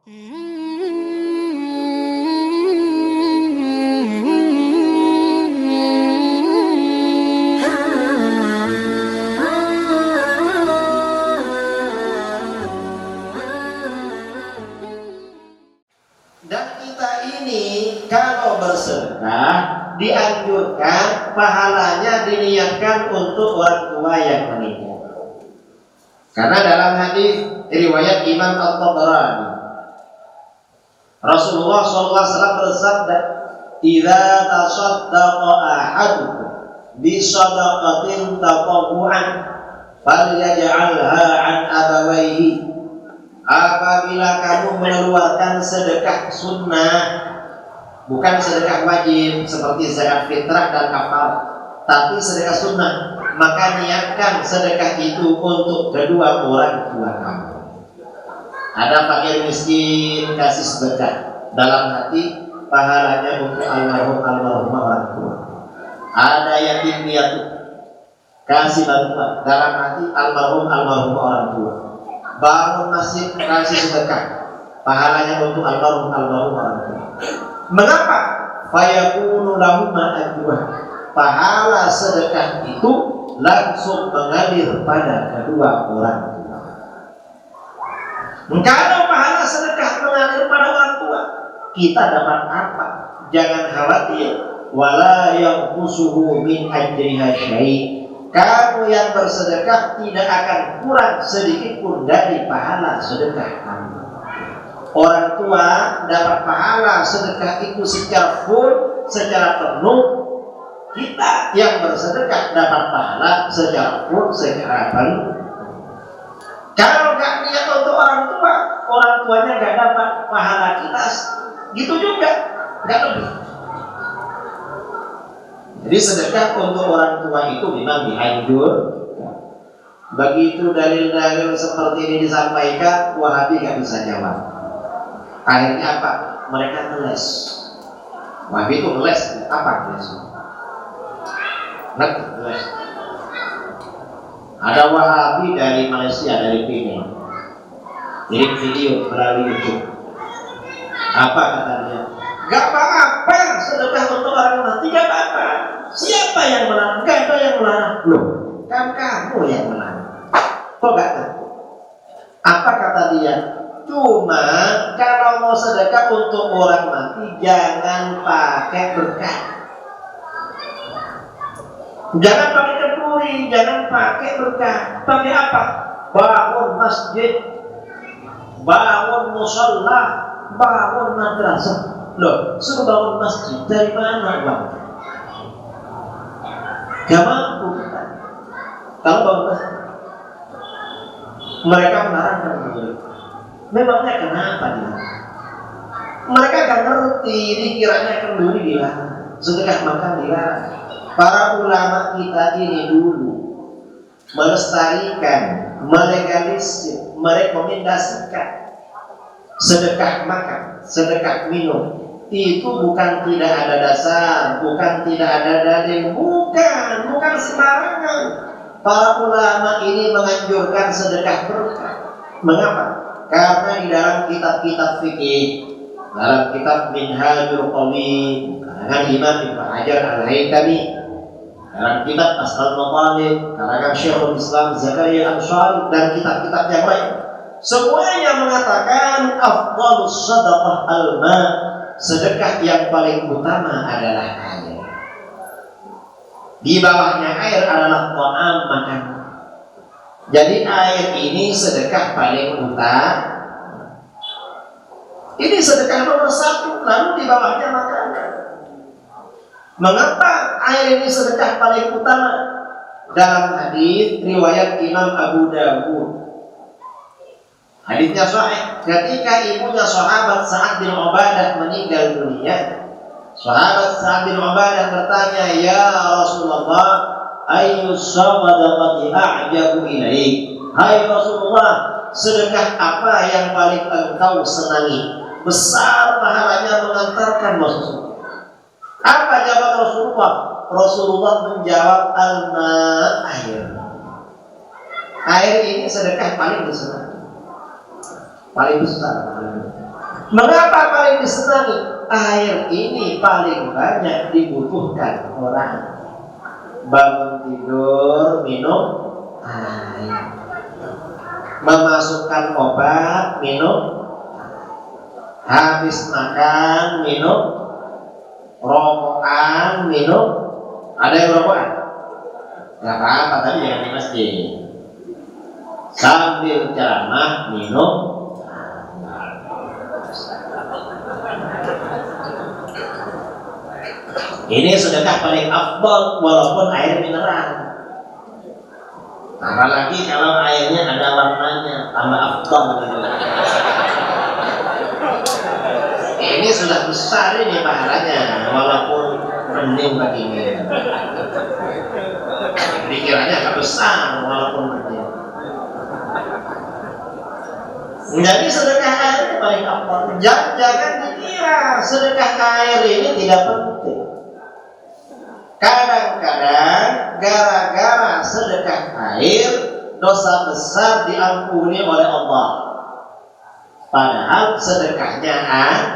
Dan kita ini kalau bersedekah dianjurkan pahalanya diniatkan untuk orang tua yang meninggal. Karena dalam hadis riwayat Imam At-Tabarani, Rasulullah SAW bersabda, "Idza tasaddaqa ahadukum bi shadaqatin tatawwu'an falyaj'alha 'an abawayhi." Apabila kamu mengeluarkan sedekah sunnah, bukan sedekah wajib seperti zakat fitrah dan kafarah, tapi sedekah sunnah, maka niatkan sedekah itu untuk kedua orang tua kamu. Ada fakir miskin kasih sedekah, dalam hati pahalanya untuk almarhumah orang tua. Ada yatim piatu kasih bantuan, dalam hati almarhumah orang tua. Bangun masjid kasih sedekah, pahalanya untuk almarhumah orang tua. Mengapa? Fayakunu lahum ajrun. Pahala sedekah itu langsung mengalir pada kedua orang tua. Kalau pahala sedekah mengalir pada orang tua, kita dapat apa? Jangan khawatir. Wala yanqusuhu min ajriha syai'. Kamu yang bersedekah tidak akan kurang sedikit pun dari pahala sedekah kamu. Orang tua dapat pahala sedekah itu secara full, secara penuh. Kita yang bersedekah dapat pahala secara full, secara penuh. Kalau nggak niat untuk orang tuanya nggak dapat pahala kita, gitu juga, nggak lebih. Jadi sedekah untuk orang tua itu memang dianjur. Begitu dalil-dalil seperti ini disampaikan, Wahabi nggak bisa jawab. Akhirnya apa? Mereka ngeles. Wahabi itu ngeles. Apa ngeles? Ngeles. Ada Wahabi dari Malaysia, dari Penang, kirim video melalui YouTube. Apa kata dia? Gak apa-apa sedekah untuk orang mati, gak apa-apa. Siapa yang melarang? Gak ada yang melarang. Loh, kan kamu yang melarang. Kok gak tahu? Apa kata dia? Cuma kalau mau sedekah untuk orang mati, jangan pakai berkah. Jangan pakai kenduri, jangan pakai berkah. Pakai apa? Bangun masjid, bangun musholla, bangun madrasah. Loh, suruh bangun masjid dari mana bang? Gak mampu kita. Kalau bangun masjid, mereka melarang kenduri. Memangnya kenapa dia? Mereka gak ngerti, dikiranya kenduri dilarang, sedekah makan dilarang. Para ulama kita ini dulu melestarikan, melegalisir, merekomendasikan sedekah makan, sedekah minum. Itu bukan tidak ada dasar, bukan tidak ada dalil, bukan sembarangan. Para ulama ini menganjurkan sedekah berkah. Mengapa? Karena di dalam kitab-kitab fikih, dalam kitab Minhajul Qawi karangan Imam Ibnu Hajar Al-Haytami, dalam kitab Asbal Matalib karangan Syekhul Islam Zakaria Ansari, dan kitab-kitab yang lain, semuanya mengatakan afdhalus shadaqah al-ma, sedekah yang paling utama adalah air. Di bawahnya air adalah ta'am, makan. Jadi air ini sedekah paling utama. Ini sedekah nomor 1, lalu di bawahnya makanan. Mengapa air ini sedekah paling utama? Dalam hadis riwayat Imam Abu Dawud, hadisnya sahih, ketika ibunya sahabat Sa'ad bin Ubadah meninggal dunia, sahabat Sa'ad bin Ubadah bertanya, "Ya Rasulullah, ayyu shadaqati a'jabu ilaik?" Hai Rasulullah, sedekah apa yang paling engkau senangi? Besar pahalanya mengantarkan masuk. Apa jawab Rasulullah? Rasulullah menjawab, al-ma, air. Air ini sedekah paling besar, paling besar. Mengapa paling disenangi? Air ini paling banyak dibutuhkan orang. Bangun tidur minum air, memasukkan obat minum, habis makan minum, rokokan minum. Ada yang rokokan? Gak apa-apa, tapi jangan di masjid. Sambil ceramah minum. Ini sedekah paling afdal walaupun air mineral. Apalagi kalau airnya ada warnanya, tambah afdal. Ini sudah besar ini pahalanya, walaupun mending begini. Pikirannya agak besar walaupun mending. Jadi sedekah air paling afdal. Jangan dikira sedekah air ini tidak penting. Kadang-kadang gara-gara sedekah air dosa besar diampuni oleh Allah. Padahal sedekahnya air.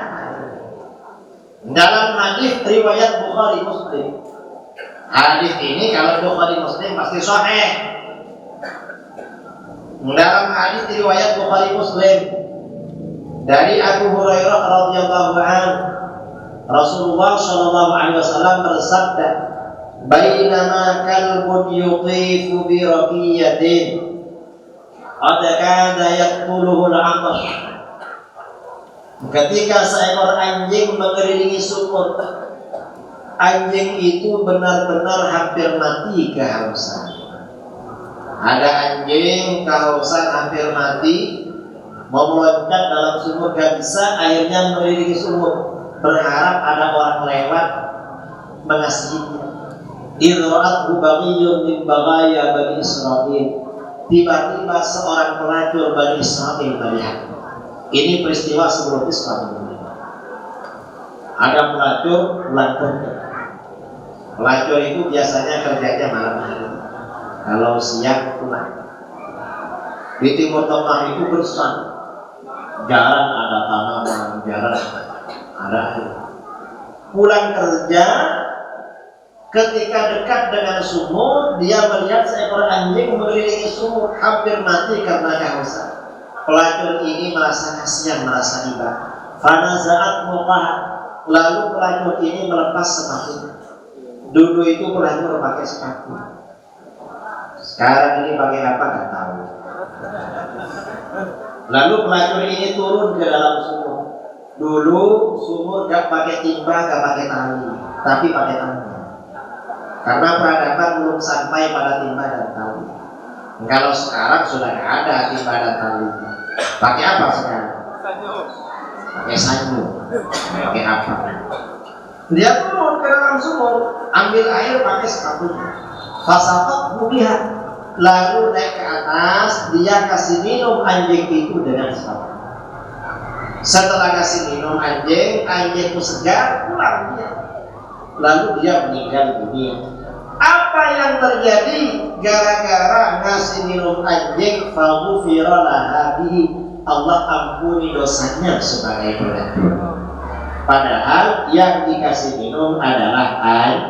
Dalam hadis riwayat Bukhari Muslim. Hadis ini kalau Bukhari Muslim pasti sahih. Dalam hadis riwayat Bukhari Muslim dari Abu Hurairah radhiyallahu anhu, Rasulullah sallallahu alaihi wasallam bersabda, "Bainama kalbun yutifu bi raqiyatin qad kada yaqtuluhu al-'atash." Ketika seekor anjing mengelilingi sumur, anjing itu benar-benar hampir mati kehausan. Ada anjing kehausan hampir mati, mau meloncat dalam sumur gak bisa, akhirnya mengelilingi sumur, berharap ada orang lewat mengasihinya. Idra'athu baghiyun min baghaya Bani Israil. Tiba-tiba seorang pelacur Bani Israil melihat. Ini peristiwa sebelum Islam. Ada pelacur pulang kerja. Pelacur itu biasanya kerjanya malam hari. Kalau siang pulang. Di Timur Tengah itu besar. Jarang ada tanaman, jarang ada air. Pulang kerja, ketika dekat dengan sumur, dia melihat seekor anjing mengelilingi sumur, hampir mati karena kehausan. Pelacur ini merasa kasihan, merasa iba. Fanaza'at muqah. Lalu pelacur ini melepas sepatunya. Dulu itu pelacur pakai sepatu. Sekarang ini pakai apa nggak tahu. Lalu pelacur ini turun ke dalam sumur. Dulu sumur gak pakai timba, gak pakai tali, tapi pakai tangan. Karena peradaban belum sampai pada timba dan tali. Kalau sekarang sudah gak ada timba dan tali. Pakai apa sekarang? Pakai sanyu. Pakai apa? Dia turun ke dalam sumur, ambil air pakai sepatunya. Fasatot mubihat. Lalu naik ke atas, dia kasih minum anjing itu dengan sepatu. Setelah kasih minum anjing itu segar, pulang dia. Lalu dia meninggal dunia. Apa yang terjadi gara-gara ngasih minum anjing? Faghufira laha bihi. Allah ampuni dosanya sebagai pelacur. Padahal yang dikasih minum adalah air.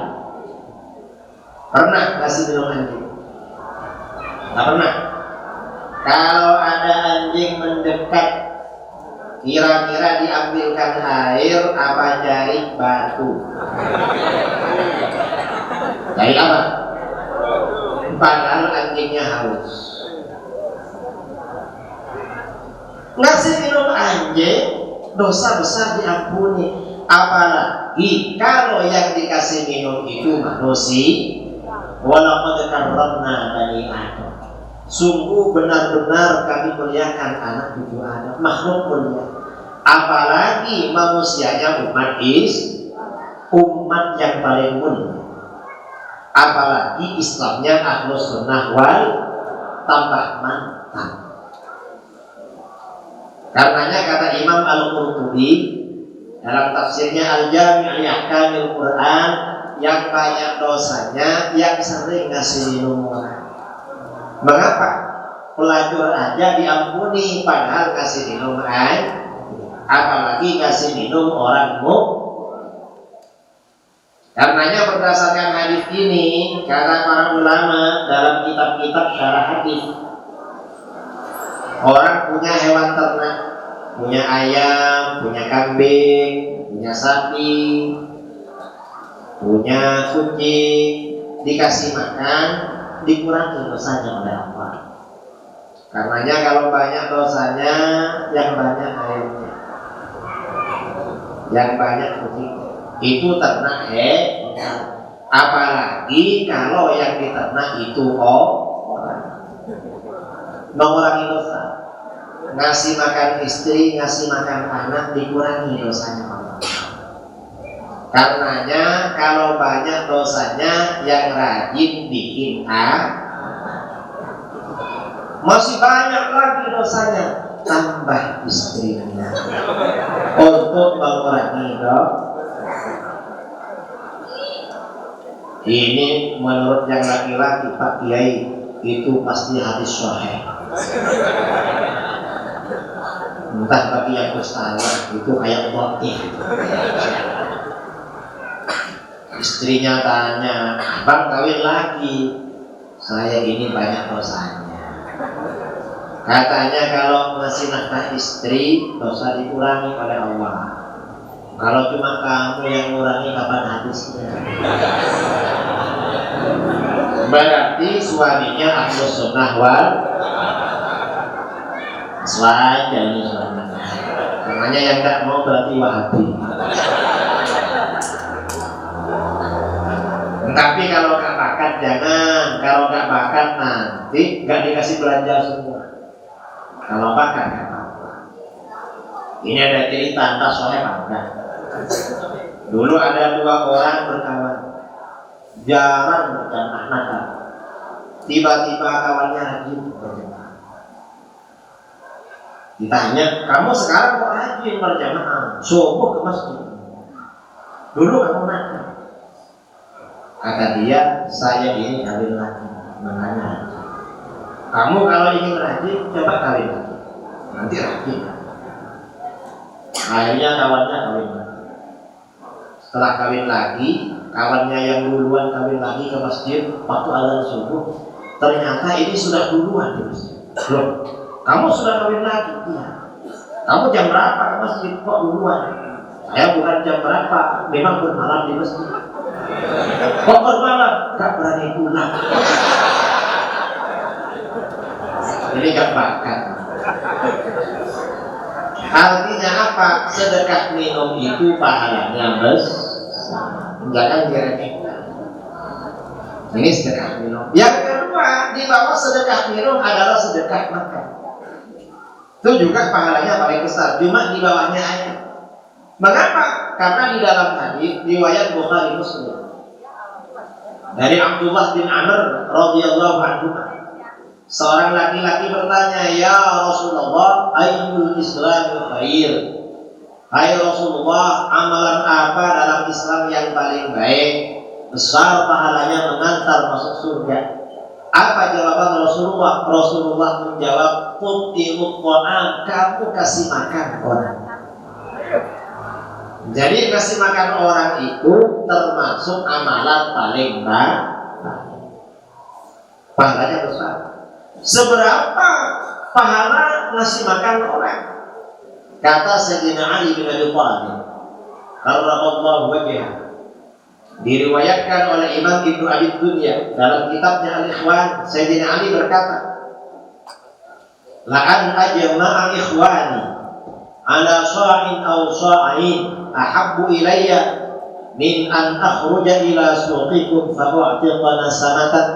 Pernah kasih minum anjing? Nggak pernah. Kalau ada anjing mendekat, kira-kira diambilkan air apa cari batu? Cari apa? Padahal anjingnya haus. Ngasih minum anjing dosa besar diampuni. Apalagi kalau yang dikasih minum itu manusia. Walaqad karramna bani Adam. Sungguh benar-benar kami muliakan anak cucu Adam, makhluk mulia. Apalagi manusianya umat yang paling mulia. Apalagi Islamnya Ahlus Sunnah wal tambah mantap. Karenanya kata Imam Al-Qurtubi dalam tafsirnya Al-Jami' li Ahkamil Quran, yang banyak dosanya yang sering ngasih minum orang. Mengapa? Pelacur aja diampuni padahal kasih minum air. apalagi kasih minum orang mukmin. Karenanya berdasarkan hadis ini, kata para ulama dalam kitab-kitab syarah hadis, orang punya hewan ternak, punya ayam, punya kambing, punya sapi, punya kucing, dikasih makan, dikurangi dosanya oleh Allah. Karenanya kalau banyak dosanya, yang banyak ayamnya, yang banyak kucingnya. Itu ternak apalagi kalau yang diternak itu orang mengurangi dosa, ngasih makan istri, ngasih makan anak, dikurangi dosanya Allah. Karenanya kalau banyak dosanya, yang rajin bikin masih banyak lagi dosanya, tambah istrinya untuk mengurangi dosa. Ini menurut yang laki-laki, Pak Kiai, itu pasti hadis sahih. Entah bagi yang bersalah, itu kayak dhaif. Istrinya tanya, "Bang kawin lagi?" "Saya ini banyak dosanya." Katanya kalau ngasih nafkah istri, dosa dikurangi oleh Allah. Kalau cuma kamu yang ngurangi, kapan habisnya? Berarti suaminya ahlus sunnah wal jamaah ini suaminya. Namanya yang tak mau berarti Wahabi. Tapi kalau gak bakat jangan, kalau gak bakat nanti gak dikasih belanja semua. Kalau bakat gak apa-apa. Ini ada cerita entah soalnya bangga. Dulu ada 2 orang berkawan, jarang berjamaah. Tiba-tiba kawannya rajin berjamaah. Ditanya, "Kamu sekarang kok rajin berjamaah? Subuh ke masjid. Dulu kamu nakal." Kata dia, "Saya ini kawin lagi." Makanya, kamu kalau ingin rajin, coba kawin lagi, nanti rajin. Akhirnya kawannya kawin lagi. Setelah kawin lagi, kawannya yang duluan kawin lagi ke masjid waktu azan subuh, ternyata ini sudah duluan di masjid. "Loh, kamu sudah kawin lagi?" "Iya." "Kamu jam berapa ke masjid?" "Kok duluan?" "Saya bukan jam berapa, memang bermalam di masjid." "Kok bermalam?" "Gak berani pulang." Ini gak bakat. Artinya apa? Sedekah minum itu pahalanya besar. Jangan diremehkan. Ini sedekah minum. Yang kedua, di bawah sedekah minum adalah sedekah makan. Itu juga pahalanya paling besar. Cuma di bawahnya aja. Mengapa? Karena di dalam hadis riwayat Bukhari Muslim dari Abdullah bin Amr radhiyallahu anhu, seorang laki-laki bertanya, "Ya Rasulullah, ayyul Islami khair?" "Hai Rasulullah, amalan apa dalam Islam yang paling baik, besar pahalanya mengantar masuk surga?" Apa jawaban Rasulullah? Rasulullah menjawab, "Tu'imut ta'am," kamu kasih makan orang. Jadi kasih makan orang itu termasuk amalan paling baik. Pahalanya besar. Seberapa pahala ngasih makan orang? Kata Sayyidina Ali bin Abi Thalib, karramallahu wajhah, diriwayatkan oleh Imam Ibnu Abi Dunya dalam kitabnya Al-Ikhwan, Sayyidina Ali berkata, "La'an ajma'a ikhwani ala sha'in aw sha'in ahabbu ilayya min an akhruja ila suqikum fa u'tiqana sanatan."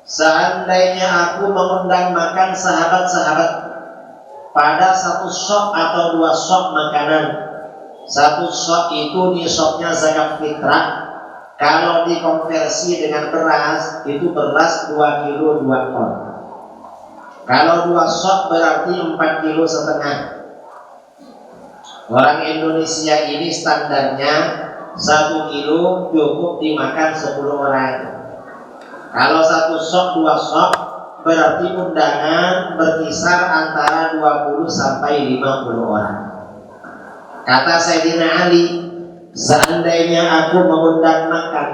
Seandainya aku mengundang makan sahabat-sahabat pada satu sok atau 2 sok makanan. Satu sok itu nisabnya zakat fitrah. Kalau dikonversi dengan beras, itu beras 2 kilo 2 ton. Kalau 2 sok berarti 4 kilo setengah. Orang Indonesia ini standarnya 1 kilo cukup dimakan 10 orang. Kalau 1 sok 2 sok berarti undangan berkisar antara 20 sampai 50 orang. Kata Sayyidina Ali, seandainya aku mengundang makan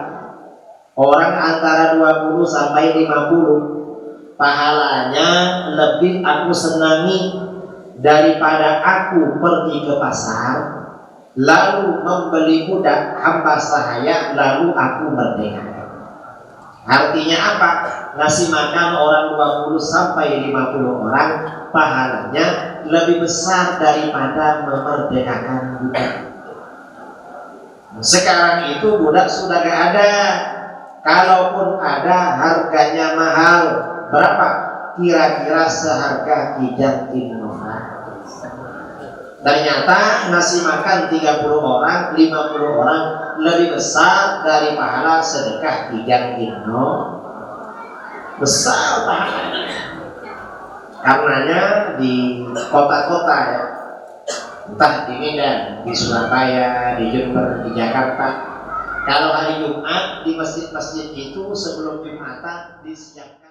orang antara 20 sampai 50, pahalanya lebih aku senangi daripada aku pergi ke pasar lalu membeli budak hamba sahaya lalu aku merdeka. Artinya apa? Ngasih makan orang 20 sampai 50 orang pahalanya lebih besar daripada memerdekakan budak. Sekarang itu budak sudah gak ada. Kalaupun ada harganya mahal. Berapa? Kira-kira seharga kijang Innova. Ternyata ngasih makan 30 orang, 50 orang lebih besar dari pahala sedekah kijang Innova. Besar pahalanya. Karenanya di kota-kota ya, entah di Medan, di Surabaya, di Jember, di Jakarta, kalau hari Jumat di masjid-masjid itu sebelum Jumatan disiapkan